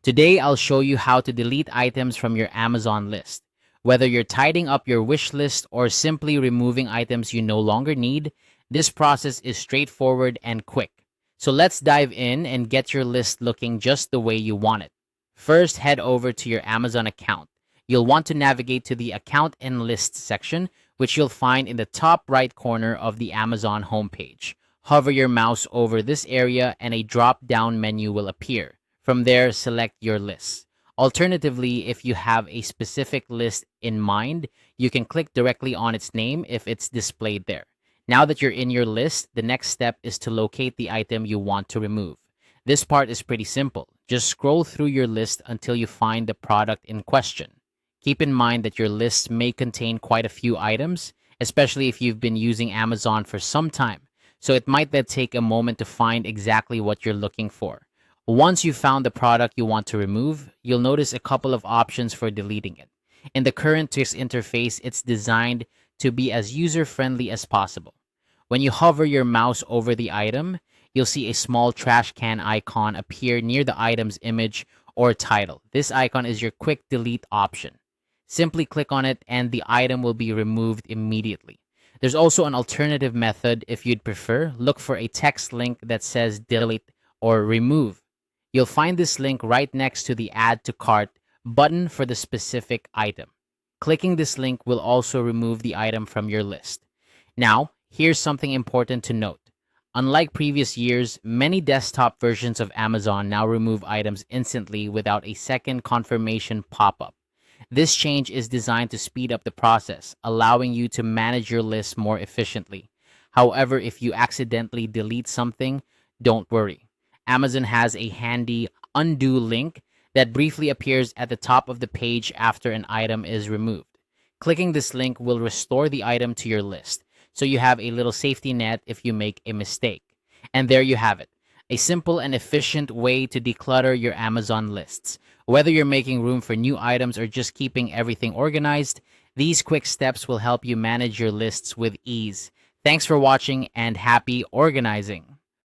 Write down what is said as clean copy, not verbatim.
Today, I'll show you how to delete items from your Amazon list. Whether you're tidying up your wish list or simply removing items you no longer need, this process is straightforward and quick. So let's dive in and get your list looking just the way you want it. First, head over to your Amazon account. You'll want to navigate to the Account and Lists section, which you'll find in the top right corner of the Amazon homepage. Hover your mouse over this area and a drop-down menu will appear. From there, select your list. Alternatively, if you have a specific list in mind, you can click directly on its name if it's displayed there. Now that you're in your list, the next step is to locate the item you want to remove. This part is pretty simple. Just scroll through your list until you find the product in question. Keep in mind that your list may contain quite a few items, especially if you've been using Amazon for some time, so it might then take a moment to find exactly what you're looking for. Once you've found the product you want to remove, you'll notice a couple of options for deleting it. In the current Twix interface, it's designed to be as user-friendly as possible. When you hover your mouse over the item, you'll see a small trash can icon appear near the item's image or title. This icon is your quick delete option. Simply click on it and the item will be removed immediately. There's also an alternative method if you'd prefer. Look for a text link that says delete or remove. You'll find this link right next to the Add to Cart button for the specific item. Clicking this link will also remove the item from your list. Now, here's something important to note. Unlike previous years, many desktop versions of Amazon now remove items instantly without a second confirmation pop-up. This change is designed to speed up the process, allowing you to manage your list more efficiently. However, if you accidentally delete something, don't worry. Amazon has a handy undo link that briefly appears at the top of the page after an item is removed. Clicking this link will restore the item to your list, so you have a little safety net if you make a mistake. And there you have it, a simple and efficient way to declutter your Amazon lists. Whether you're making room for new items or just keeping everything organized, these quick steps will help you manage your lists with ease. Thanks for watching and happy organizing!